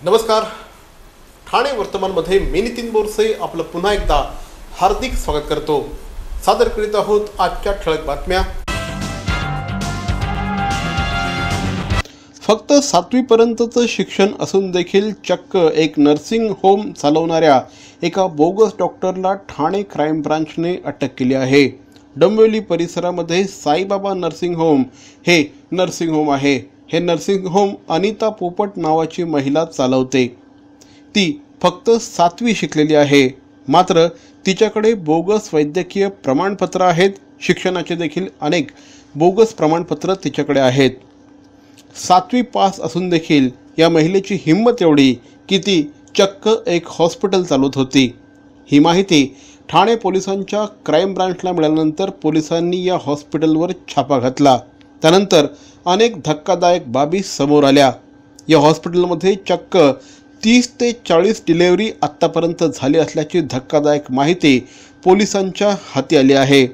नमस्कार. ठाणे वर्तमानमध्ये मी नितीन बोरसे आपलं पुन्हा एकदा हार्दिक स्वागत करतो. सादर करीत आहोत आजच्या ठळक बातम्या. फक्त 7वी पर्यंतचं शिक्षण असून देखील चक्क एक नर्सिंग होम चालवणाऱ्या एका बोगस डॉक्टरला ठाणे क्राईम ब्रांचने अटक केली आहे. डोंबिवली परिसरामध्ये साईबाबा नर्सिंग होम हे नर्सिंग होम आहे. हे नर्सिंग होम अनिता पोपट नावाची महिला चालवते. ती फक्त 7वी शिकलेली आहे. मात्र तिच्याकडे बोगस वैद्यकीय प्रमाणपत्र आहेत. शिक्षणाचे देखील अनेक बोगस प्रमाणपत्र तिच्याकडे आहेत. 7वी पास असून देखील या महिलेची हिंमत एवढी की ती चक्क एक हॉस्पिटल चालवत होती. ही माहिती ठाणे पोलिसांच्या क्राईम ब्रांचला मिळाल्यानंतर पोलिसांनी या हॉस्पिटलवर छापा घातला. त्यानंतर अनेक धक्कादायक बाबी समोर आल्या. या हॉस्पिटलमध्ये चक्क 30 ते 40 डिलेव्हरी आत्तापर्यंत झाली असल्याची धक्कादायक माहिती पोलिसांच्या हाती आली आहे.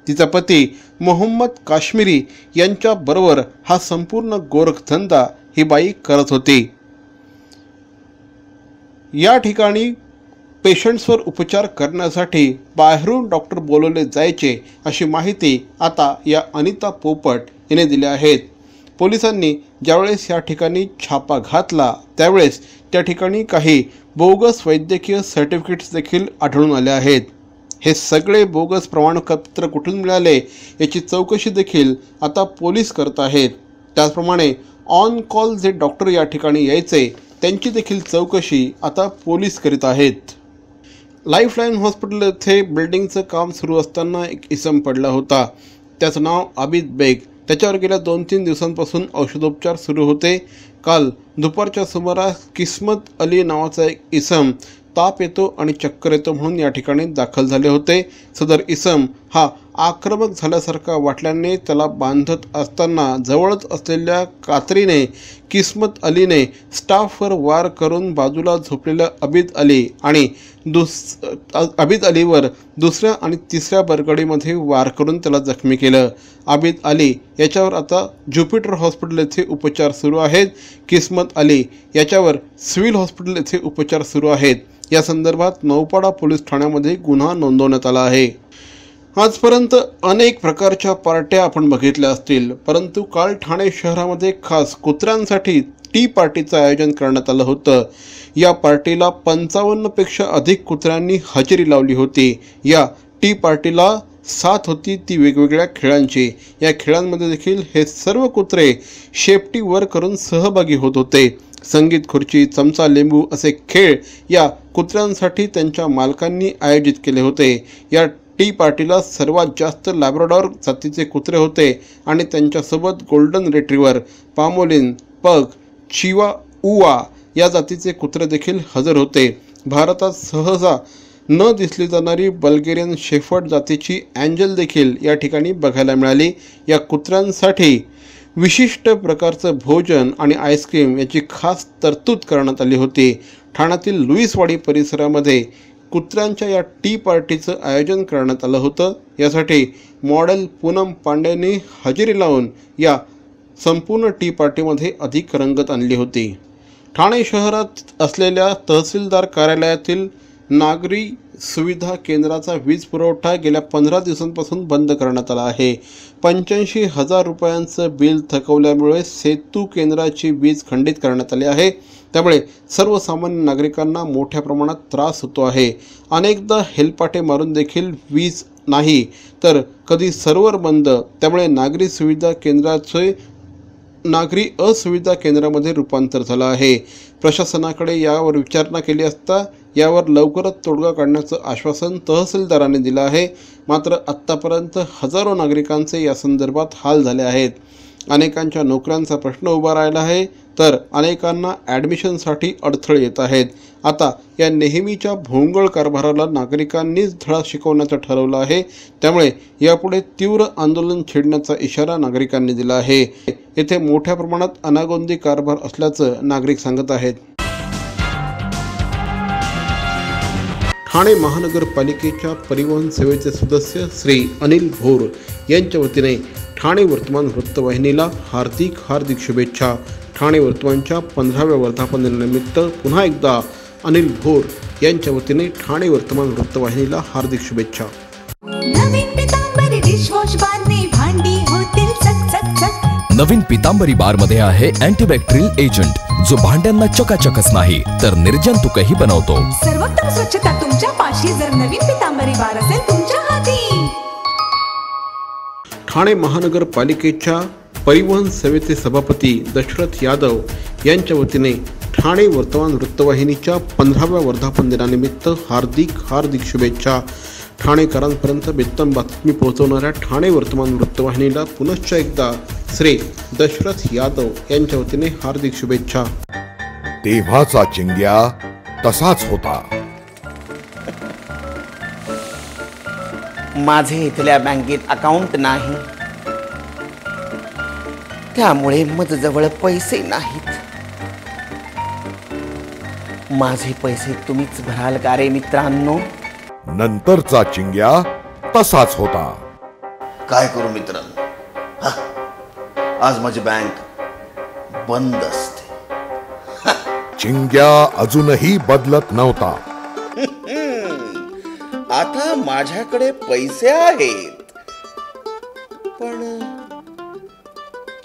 तिचा पती मोहम्मद काश्मीरी यांच्याबरोबर हा संपूर्ण गोरखधंदा ही बाई करत होती. या ठिकाणी पेशंट्सवर उपचार करण्यासाठी बाहेरून डॉक्टर बोलवले जायचे अशी माहिती आता या अनिता पोपट हिने दिली आहेत. पोलिसांनी ज्यावेळेस या ठिकाणी छापा घातला त्यावेळेस त्या ठिकाणी काही बोगस वैद्यकीय सर्टिफिकेट्स देखील आढळून आले आहेत. हे सगळे बोगस प्रमाणपत्र कुठून मिळाले याची चौकशी देखील आता पोलीस करत आहेत. त्याचप्रमाणे ऑन कॉल जे डॉक्टर या ठिकाणी यायचे त्यांची देखील चौकशी आता पोलीस करीत आहेत. लाईफलाईन हॉस्पिटल येथे बिल्डिंगचं काम सुरू असताना एक इसम पडला होता. त्याचं नाव आबिद बेग. त्याच्यावर गेल्या 2-3 दिवसांपासून औषधोपचार सुरू होते. काल दुपारच्या सुमारास किस्मत अली नावाचा एक इसम ताप येतो आणि चक्कर येतो म्हणून या ठिकाणी दाखल झाले होते. सदर इसम हा आक्रमक झाल्यासारखा वाटल्याने त्याला बांधत असताना जवळच असलेल्या कात्रीने किस्मत अलीने स्टाफवर वार करून बाजूला झोपलेल्या आबिद अलीवर दुसऱ्या आणि तिसऱ्या बरगडीमध्ये वार करून त्याला जखमी केलं. आबिद अली याच्यावर आता ज्युपिटर हॉस्पिटल येथे उपचार सुरू आहेत. किस्मत अली याच्यावर सिव्हिल हॉस्पिटल येथे उपचार सुरू आहेत. या संदर्भात नौपाडा पोलीस ठाण्यामध्ये गुन्हा नोंदवण्यात आला आहे. आजपर्यंत अनेक प्रकारच्या पार्ट्या आपण बघितल्या असतील, परंतु काल ठाणे शहरामध्ये खास कुत्र्यांसाठी टी पार्टीचं आयोजन करण्यात आलं होतं. या पार्टीला 55 पेक्षा अधिक कुत्र्यांनी हजेरी लावली होती. या टी पार्टीला साथ होती ती वेगवेगळ्या खेळांची. या खेळांमध्ये देखील हे सर्व कुत्रे शेपटी वर करून सहभागी होत होते. संगीत खुर्ची, चमचा लिंबू असे खेळ या कुत्र्यांसाठी त्यांच्या मालकांनी आयोजित केले होते. या टी पार्टीला सर्वात जास्त लॅब्राडॉर जातीचे कुत्रे होते आणि त्यांच्यासोबत गोल्डन रिट्रीवर, पामोलिन, पग, चिवाउआ या जातीचे कुत्रे देखील हजर होते. भारतात सहसा न दिसली जाणारी बल्गेरियन शेफर्ड जातीची अँजल देखील या ठिकाणी बघायला मिळाली. या कुत्र्यांसाठी विशिष्ट प्रकारचं भोजन आणि आईस्क्रीम याची खास तरतूद करण्यात आली होती. ठाण्यातील लुईसवाडी परिसरामध्ये कुत्र्यांच्या या टी पार्टीचं आयोजन करण्यात आलं होतं. यासाठी मॉडेल पूनम पांडेंनी हजेरी लावून या संपूर्ण टी पार्टीमध्ये अधिक रंगत आणली होती. ठाणे शहरात असलेल्या तहसीलदार कार्यालयातील नागरी सुविधा केंद्राचा वीज पुरवठा गेल्या 15 दिवसांपासून बंद करण्यात आला आहे. 85,000 रुपयांचं बिल थकवल्यामुळे सेतू केंद्राची वीज खंडित करण्यात आली आहे. त्यामुळे सर्वसामान्य नागरिकांना मोठ्या प्रमाणात त्रास होतो आहे. अनेकदा हेलपाटे मारून देखील वीज नाही तर कधी सर्व्हर बंद. त्यामुळे नागरी असुविधा केंद्रामध्ये रूपांतर झालं आहे. प्रशासनाकडे यावर विचारणा केली असता यावर लवकरच तोडगा काढण्याचं आश्वासन तहसीलदारांनी दिलं आहे. मात्र आत्तापर्यंत हजारो नागरिकांचे या संदर्भात हाल झाले आहेत. अनेकांच्या नोकऱ्यांचा प्रश्न उभा राहिला आहे तर अनेकांना ॲडमिशनसाठी अडथळे येत आहेत. आता या नेहमीच्या भोंगळ कारभाराला नागरिकांनीच धडा शिकवण्याचं ठरवलं आहे. त्यामुळे यापुढे तीव्र आंदोलन छेडण्याचा इशारा नागरिकांनी दिला आहे. येथे मोठ्या प्रमाणात अनागोंदी कारभार असल्याचं नागरिक सांगत आहेत. ठाणे महानगरपालिकेच्या परिवहन सेवेचे सदस्य श्री अनिल भोर यांच्या वतीने ठाणे वर्तमान वृत्तवाहिनीला हार्दिक शुभेच्छा. ठाणे वर्तमानच्या 15व्या वर्धापन दिनानिमित्त पुन्हा एकदा अनिल भोर यांच्या वतीने ठाणे वर्तमान वृत्तवाहिनीला हार्दिक शुभेच्छा. नवीन पितांबरी डिशवॉश बारने भांडी होतील चकचक. नवीन पितांबरी बार मध्ये आहे अँटीबॅक्टेरियल एजंट जो भांड्यांना चकाचकच नाही तर निर्जंतुकही बनवतो. सर्वोत्तम स्वच्छता तुमच्या पाशी जर नवीन पितांबरी बार असेल तुमच्या हाती. ठाणे महानगरपालिकेच्या परिवहन सेवेचे सभापती दशरथ यादव यांच्या वतीने ठाणे वर्तमान वृत्तवाहिनीच्या 15व्या वर्धापन दिनानिमित्त हार्दिक शुभेच्छा. ठाणेकरांपर्यंत बेतम बातमी पोहोचवणाऱ्या ठाणे वर्तमान वृत्तवाहिनीला पुनश्च एकदा श्री दशरथ यादव यांच्या वतीने हार्दिक शुभेच्छा. तेव्हाचा चिंग्या तसाच होता. माझे इथल्या बँकेत अकाउंट नाही, त्यामुळे माझ्याजवळ पैसे नाहीत. माझे पैसे तुम्हीच भराल का रे मित्रांनो? नंतरचा चिंग्या तसाच होता. काय करू मित्रांनो, आज माझी बँक बंद असते. चिंग्या अजूनही बदलत नव्हता. आता माझ्याकडे पैसे आहेत पण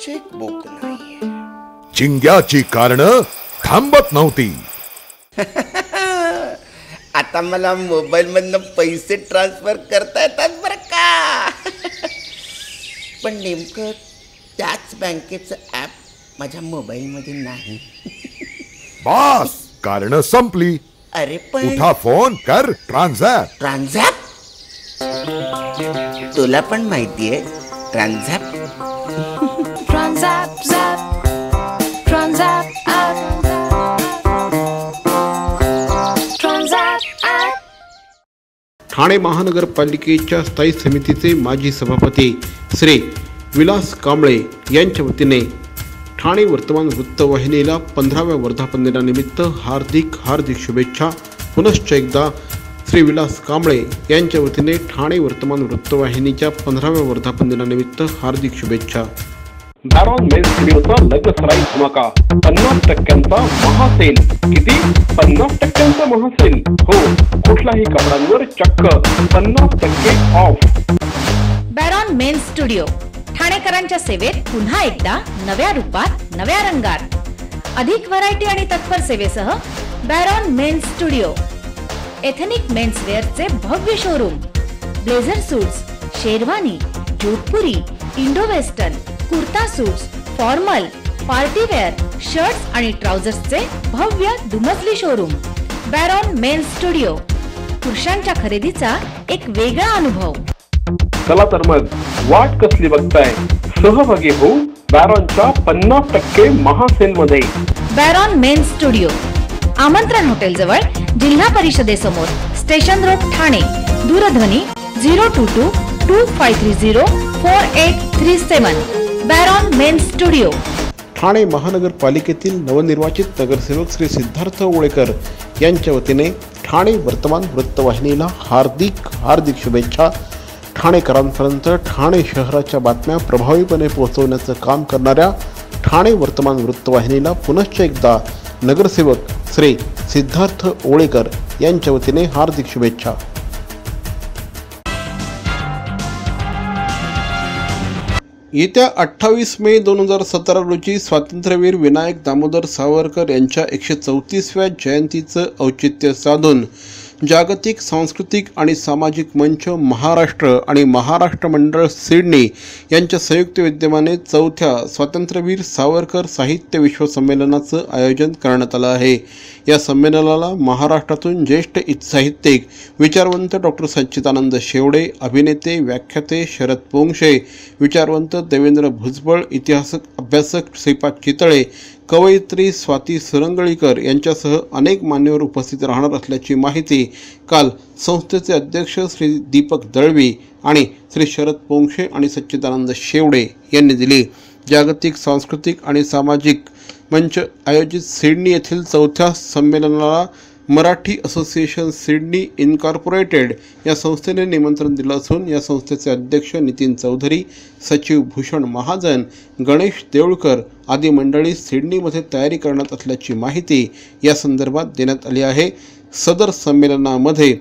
चेकबुक नाहीये. चिंग्याची कारण थांबत नव्हती. आता मला मोबाईल मधनं पैसे ट्रान्सफर करता येतात बरं का. पण नेमकं त्याच बँकेचं ॲप माझ्या मोबाईलमध्ये नाही. बस कारण संपली. अरे पण उठा, फोन कर, ट्रान्झॅक्ट. तुला पण माहितीये ट्रान्झॅक्ट? ठाणे महानगरपालिकेच्या स्थायी समितीचे माजी सभापती श्री विलास कांबळे यांच्या वतीने ठाणे वर्तमान वृत्तवाहिनीला 15व्या वर्धापन दिनानिमित्त हार्दिक शुभेच्छा. पुनश्च एकदा श्री विलास कांबळे यांच्या वतीने ठाणे वर्तमान वृत्तवाहिनीच्या 15व्या वर्धापन दिनानिमित्त हार्दिक शुभेच्छा. बॅरॉन मेन्स स्टुडिओचा लग्नसराई धमाका 50% महासेल. किती? 50% महासेल. हो, कुठल्याही कपड्यांवर चक्क 50% ऑफ. बॅरॉन मेन्स स्टुडिओ ठाणेकरांच्या सेवेत पुन्हा एकदा नव्या रूपात नव्या रंगात. अधिक व्हरायटी आणि तत्पर सेवेसह बॅरॉन मेन्स स्टुडिओ. एथनिक मेन्सवेअरचे भव्य showroom. Blazer suits, sherwani, Jodhpuri, indo western, kurta suits, formal, partywear, shirts आणि ट्राउझर्सचे भव्य दुमजली शोरूम. बॅरॉन men's studio. पुरुषांच्या खरेदीचा एक वेगळा अनुभव. चला तर मग वाट कसली बघताय, सहभागी होऊ बॅरॉनच्या 50% महासेल मध्ये. बॅरॉन मेन्स स्टुडिओ, आमंत्रण हॉटेल जवळ, जिल्हा परिषदेसमोर, स्टेशन रोड, ठाणे. दूरध्वनी 022-2530-4837. बॅरॉन मेन्स स्टुडिओ. ठाणे महानगरपालिकेतील नवनिर्वाचित नगरसेवक श्री सिद्धार्थ ओळेकर यांच्या वतीने ठाणे वर्तमान वृत्तवाहिनीला हार्दिक शुभेच्छा. ठाणेकरांपर्यंत ठाणे शहराच्या बातम्या प्रभावीपणे पोहोचवण्याचं काम करणाऱ्या ठाणे वर्तमान वृत्तवाहिनीला पुनश्च एकदा नगरसेवक श्री सिद्धार्थ ओळेकर यांच्या वतीने हार्दिक शुभेच्छा. येत्या 28 मे 2017 रोजी स्वातंत्र्यवीर विनायक दामोदर सावरकर यांच्या 134व्या जयंतीचं औचित्य साधून जागतिक सांस्कृतिक आणि सामाजिक मंच महाराष्ट्र आणि महाराष्ट्र मंडळ सिडनी यांच्या संयुक्त विद्यमाने 4थ्या स्वातंत्र्यवीर सावरकर साहित्य विश्व संमेलनाचं आयोजन करण्यात आलं आहे. या संमेलनाला महाराष्ट्रातून ज्येष्ठ साहित्यिक विचारवंत डॉक्टर सच्चिदानंद शेवडे, अभिनेते व्याख्याते शरद पोंक्षे, विचारवंत देवेंद्र भुजबळ, इतिहास अभ्यासक श्रीपाद चितळे, कवयित्री स्वाती सुरंगळीकर यांच्यासह अनेक मान्यवर उपस्थित राहणार असल्याची माहिती काल संस्थेचे अध्यक्ष श्री दीपक दळवी आणि श्री शरद पोंक्षे आणि सच्चिदानंद शेवडे यांनी दिली. जागतिक सांस्कृतिक आणि सामाजिक मंच आयोजित सिडनी येथील 4थ्या संमेलनाला मराठी असोसिएशन सिडनी इनकॉर्पोरेटेड या संस्थेने निमंत्रण दिलं असून या संस्थेचे अध्यक्ष नितीन चौधरी, सचिव भूषण महाजन, गणेश देऊळकर आदी मंडळी सिडनीमध्ये तयारी करण्यात असल्याची माहिती या संदर्भात देण्यात आली आहे. सदर संमेलनामध्ये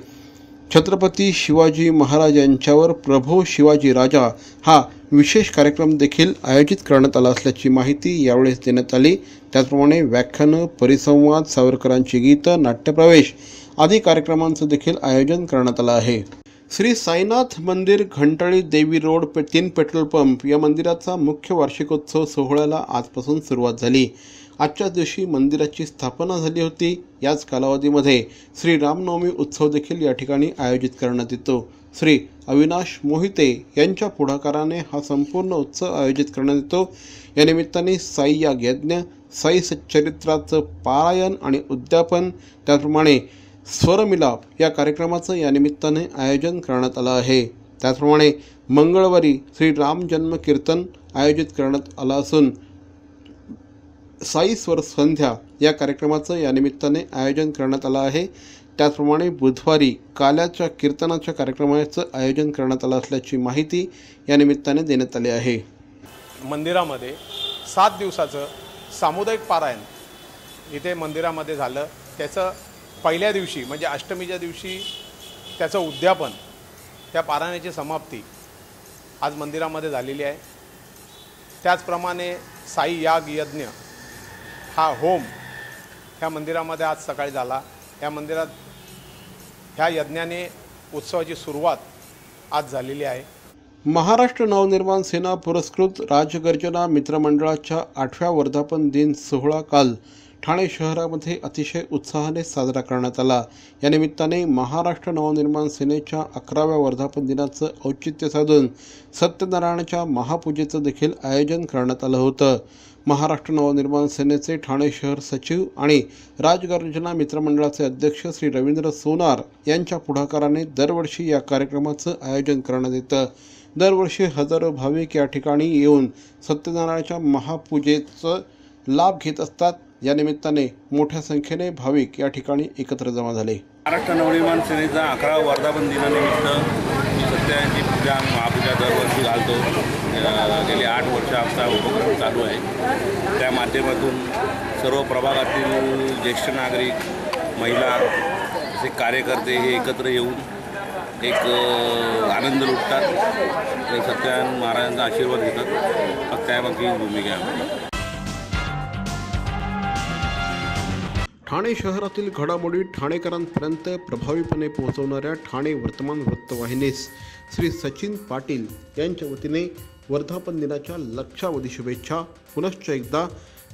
छत्रपती शिवाजी महाराज यांच्यावर प्रभो शिवाजी राजा हा विशेष कार्यक्रम देखील आयोजित करण्यात आला असल्याची माहिती यावेळेस देण्यात आली. त्याचप्रमाणे व्याख्यानं, परिसंवाद, सावरकरांची गीतं, नाट्यप्रवेश आदी कार्यक्रमांचं देखील आयोजन करण्यात आलं आहे. श्री साईनाथ मंदिर, घंटाळी देवी रोड 3 पेट्रोल पंप या मंदिराचा मुख्य वार्षिकोत्सव सोहळ्याला आजपासून सुरुवात झाली. आजच्या दिवशी मंदिराची स्थापना झाली होती. याच कालावधीमध्ये श्री रामनवमी उत्सव देखील या ठिकाणी आयोजित करण्यात येतो. श्री अविनाश मोहिते यांच्या पुढाकाराने हा संपूर्ण उत्सव आयोजित करण्यात येतो. या निमित्ताने साई याग यज्ञ, साई सच्चरित्राचं पारायण आणि उद्यापन, त्याचप्रमाणे स्वरमिलाप या कार्यक्रमाचं या निमित्ताने आयोजन करण्यात आलं आहे. त्याचप्रमाणे मंगळवारी श्री राम जन्म कीर्तन आयोजित करण्यात आलं असून साई स्वर संध्या या कार्यक्रमाचं या निमित्ताने आयोजन करण्यात आलं आहे. त्याचप्रमाणे बुधवारी काल्याच्या कीर्तनाच्या कार्यक्रमाचं आयोजन करण्यात आलं असल्याची माहिती या निमित्ताने देण्यात आली आहे. मंदिरामध्ये 7 दिवसाचं सामुदायिक पारायण इथे मंदिरामध्ये झालं. त्याचं पहिल्या दिवशी म्हणजे अष्टमीच्या दिवशी त्याचं उद्यापन, त्या पारायणाची समाप्ती आज मंदिरामध्ये झालेली आहे. त्याचप्रमाणे साई याग यज्ञ हा होम ह्या मंदिरामध्ये आज सकाळी झाला. या मंदिरात ह्या यज्ञाने उत्सवाची सुरुवात आज झालेली आहे. महाराष्ट्र नवनिर्माण सेना पुरस्कृत राजगर्जना मित्रमंडळाच्या 8व्या वर्धापन दिन सोहळा काल ठाणे शहरामध्ये अतिशय उत्साहाने साजरा करण्यात आला. या निमित्ताने महाराष्ट्र नवनिर्माण सेनेच्या 11व्या वर्धापन दिनाचं औचित्य साधून सत्यनारायणाच्या महापूजेचं देखील आयोजन करण्यात आलं होतं. महाराष्ट्र नवनिर्माण सेनेचे ठाणे शहर सचिव आणि राजगर्जना मित्रमंडळाचे अध्यक्ष श्री रवींद्र सोनार यांच्या पुढाकाराने दरवर्षी या कार्यक्रमाचं आयोजन करण्यात येतं. दरवर्षी हजारो भाविक या ठिकाणी येऊन सत्यनारायणाच्या महापूजेचं लाभ घेत असतात. या निमित्ताने मोठ्या संख्येने भाविक या ठिकाणी एकत्र जमा झाले. महाराष्ट्र नवनिर्माण सेनेचा 11वा वर्धापन दिनानिमित्त सत्यनारायणाची पूजा महापूजा दरवर्षी घालतो. गेली 8 वर्ष आमचा उपक्रम चालू आहे. त्या माध्यमातून सर्व प्रभागातील ज्येष्ठ नागरिक, महिला, असे कार्यकर्ते हे एकत्र येऊन एक आनंद लुटतात, सत्यनारायण महाराजांचा आशीर्वाद घेतात. त्यामागची भूमिका आहे. ठाणे शहरातील घडामोडी ठाणेकरांपर्यंत प्रभावीपणे पोहोचवणाऱ्या ठाणे वर्तमान वृत्तवाहिनीस श्री सचिन पाटील यांच्या वतीने वर्धापन दिनाच्या लक्षावधी शुभेच्छा. पुनश्च एकदा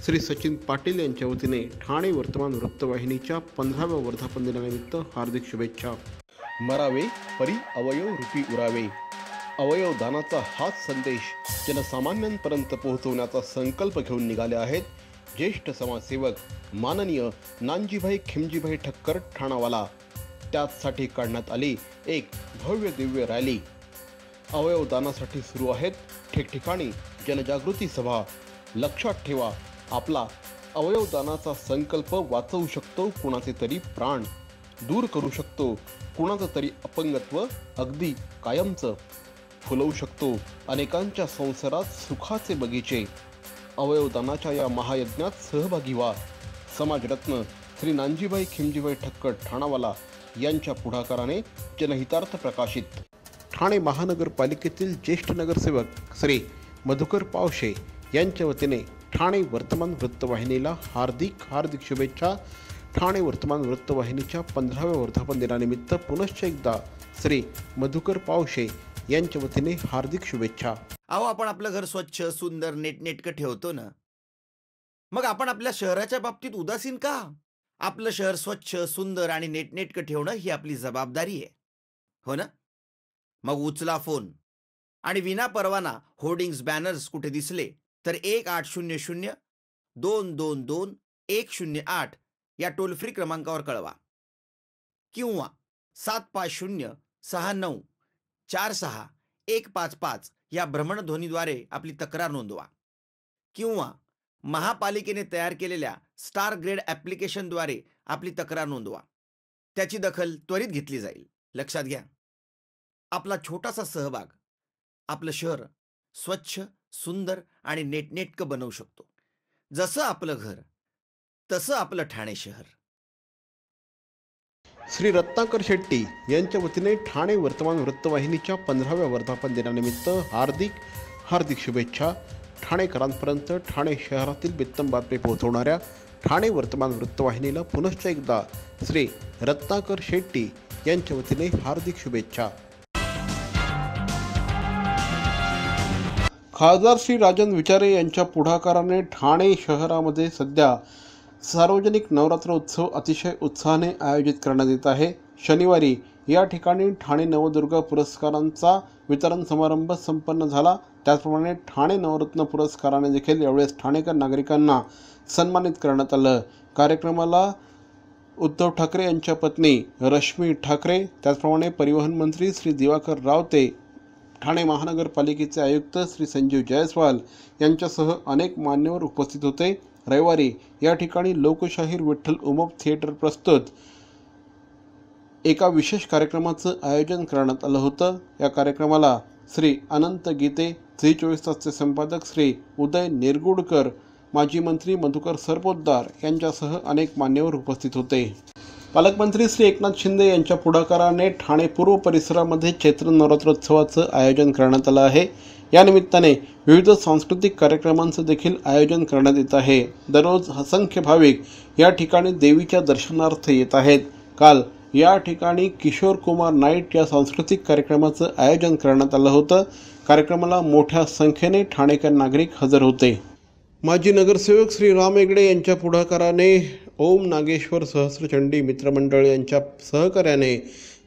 श्री सचिन पाटील यांच्या वतीने ठाणे वर्तमान वृत्तवाहिनीच्या 15व्या वर्धापन दिनानिमित्त हार्दिक शुभेच्छा. मरावे परी अवयव रूपी उरावे. अवयव दानाचा हाच संदेश जनसामान्यांपर्यंत पोहोचवण्याचा संकल्प घेऊन निघाले आहेत ज्येष्ठ समाजसेवक माननीय नानजीभाई खिमजीभाई ठक्कर ठाणावाला. त्याचसाठी काढण्यात आली एक भव्य दिव्य रॅली. अवयवदानासाठी सुरू आहेत ठिकठिकाणी जनजागृती सभा. लक्षात ठेवा, आपला अवयवदानाचा संकल्प वाचवू शकतो कुणाचे तरी प्राण, दूर करू शकतो कुणाचं तरी अपंगत्व अगदी कायमचं, फुलवू शकतो अनेकांच्या संसारात सुखाचे बगीचे. अवयवदानाच्या या महायज्ञात सहभागी व्हा. समाजरत्न श्री नानजीभाई खिमजीभाई ठक्कर ठाणावाला यांच्या पुढाकाराने जनहितार्थ प्रकाशित. ठाणे महानगरपालिकेतील ज्येष्ठ नगरसेवक श्री मधुकर पावशे यांच्या वतीने ठाणे वर्तमान वृत्तवाहिनीला हार्दिक शुभेच्छा. ठाणे वर्तमान वृत्तवाहिनीच्या 15व्या वर्धापन दिनानिमित्त पुनश्च एकदा श्री मधुकर पावशे यांच्या वतीने हार्दिक शुभेच्छा. अहो, आपण आपलं घर स्वच्छ, सुंदर, नीटनेटकं ठेवतो ना, मग आपण आपल्या शहराच्या बाबतीत उदासीन का? आपलं शहर स्वच्छ, सुंदर आणि नीटनेटकं ठेवणं ही आपली जबाबदारी आहे, हो ना? मग उचला फोन आणि विना परवाना होर्डिंग्स, बॅनर्स कुठे दिसले तर 1800 222 108 या टोल फ्री क्रमांकावर कळवा किंवा 750 69 46 155 या भ्रमणध्वनीद्वारे आपली तक्रार नोंदवा किंवा महापालिकेने तयार केलेल्या स्टार ग्रेड ॲप्लिकेशनद्वारे आपली तक्रार नोंदवा. त्याची दखल त्वरित घेतली जाईल. लक्षात घ्या, आपला छोटासा सहभाग आपलं शहर स्वच्छ, सुंदर आणि नेटनेटकं बनवू शकतो. जसं आपलं घर तसं आपलं ठाणे शहर. श्री रत्नाकर शेट्टी यांच्या वतीने ठाणे वर्तमान वृत्तवाहिनीच्या 15व्या वर्धापन दिनानिमित्त हार्दिक शुभेच्छा. ठाणेकरांपर्यंत ठाणे शहरातील बित्तम बातमी पोहोचवणाऱ्या ठाणे वर्तमान वृत्तवाहिनीला पुनश्च एकदा श्री रत्नाकर शेट्टी यांच्या वतीने हार्दिक शुभेच्छा. खासदार श्री राजन विचारे यांच्या पुढाकाराने ठाणे शहरामध्ये सध्या सार्वजनिक नवरात्र उत्सव अतिशय उत्साहाने आयोजित करण्यात येत आहे. शनिवारी या ठिकाणी ठाणे नवदुर्गा पुरस्कारांचा वितरण समारंभ संपन्न झाला. त्याचप्रमाणे ठाणे नवरत्न पुरस्काराने देखील यावेळेस ठाणेकर नागरिकांना सन्मानित करण्यात आलं. कार्यक्रमाला उद्धव ठाकरे यांच्या पत्नी रश्मी ठाकरे, त्याचप्रमाणे परिवहन मंत्री श्री दिवाकर रावते, ठाणे महानगरपालिकेचे आयुक्त श्री संजीव जयस्वाल यांच्यासह अनेक मान्यवर उपस्थित होते. रविवारी या ठिकाणी लोकशाहीर विठ्ठल उमप थिएटर प्रस्तुत एका विशेष कार्यक्रमाचं आयोजन करण्यात आलं होतं. या कार्यक्रमाला श्री अनंत गीते, झी 24 तासचे संपादक श्री उदय निरगुडकर, माजी मंत्री मधुकर सरपोतदार यांच्यासह अनेक मान्यवर उपस्थित होते. पालकमंत्री श्री एकनाथ शिंदे यांच्या पुढाकाराने ठाणे पूर्व परिसरामध्ये चैत्र नवरात्रोत्सवाचं आयोजन करण्यात आलं आहे. या निमित्ताने विविध सांस्कृतिक कार्यक्रमांचं देखील आयोजन करण्यात येत आहे. दररोज असंख्य भाविक या ठिकाणी देवीच्या दर्शनार्थ येत आहेत. काल या ठिकाणी किशोर कुमार नाईट या सांस्कृतिक कार्यक्रमाचं आयोजन करण्यात आलं होतं. कार्यक्रमाला मोठ्या संख्येने ठाणेकर नागरिक हजर होते. माजी नगरसेवक श्री राम एगडे यांच्या पुढाकाराने ओम नागेश्वर सहस्त्रचंडी मित्रमंडळ यांच्या सहकार्याने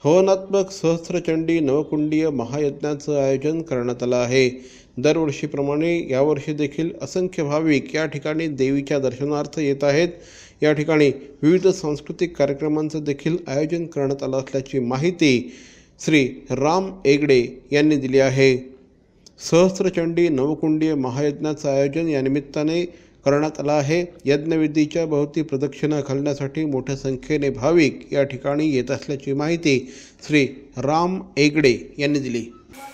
हवनात्मक सहस्त्रचंडी नवकुंडीय महायज्ञाचं आयोजन करण्यात आलं आहे. दरवर्षीप्रमाणे यावर्षी देखील असंख्य भाविक या ठिकाणी देवीच्या दर्शनार्थ येत आहेत. या ठिकाणी विविध सांस्कृतिक कार्यक्रमांचं देखील आयोजन करण्यात आलं असल्याची माहिती श्री राम एगडे यांनी दिली आहे. सहस्त्रचंडी नवकुंडीय महायज्ञाचं आयोजन या निमित्ताने करण्यात आलं आहे. यज्ञविधीच्या भोवती प्रदक्षिणा घालण्यासाठी मोठ्या संख्येने भाविक या ठिकाणी येत असल्याची माहिती श्री राम एगडे यांनी दिली.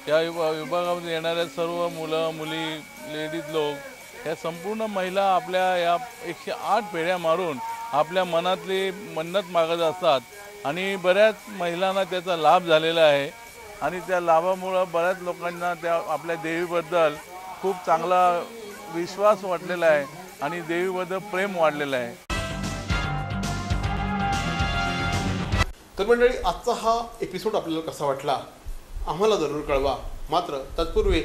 या विभागामध्ये येणाऱ्या सर्व मुलं मुली लेडीज लोक या संपूर्ण महिला आपल्या या 108 पेढ्या मारून आपल्या मनातली मन्नत मागत असतात आणि बऱ्याच महिलांना त्याचा लाभ झालेला आहे आणि त्या लाभामुळं बऱ्याच लोकांना त्या आपल्या देवीबद्दल खूप चांगला विश्वास वाटलेला आहे आणि देवीबद्दल प्रेम वाढलेलं आहे. तर मंडळी, आजचा हा एपिसोड आपल्याला कसा वाटला आम्हाला जरूर कळवा. मात्र तत्पूर्वी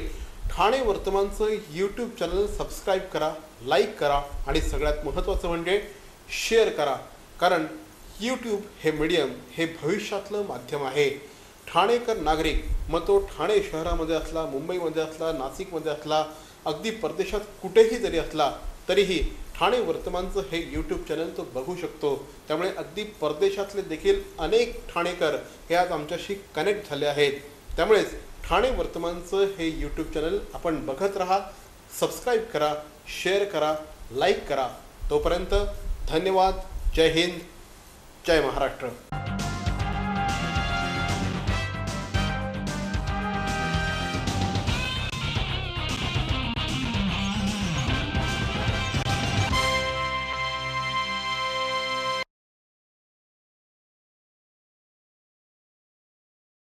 ठाणे वर्तमानचं यूट्यूब चॅनल सबस्क्राईब करा, लाईक करा आणि सगळ्यात महत्त्वाचं म्हणजे शेअर करा. कारण यूट्यूब हे मीडियम हे भविष्यातलं माध्यम आहे. ठाणेकर नागरिक, मग तो ठाणे शहरामध्ये असला, मुंबईमध्ये असला, नाशिकमध्ये असला, अगदी परदेशात कुठेही जरी असला तरीही ठाणे वर्तमानचं हे यूट्यूब चॅनल तो बघू शकतो. त्यामुळे अगदी परदेशातले देखील अनेक ठाणेकर हे आज आमच्याशी कनेक्ट झाले आहेत. त्यामुळेच ठाणे वर्तमानचं हे यूट्यूब चॅनल आपण बघत राहा, सबस्क्राईब करा, शेअर करा, लाईक करा. तोपर्यंत धन्यवाद. जय हिंद, जय महाराष्ट्र.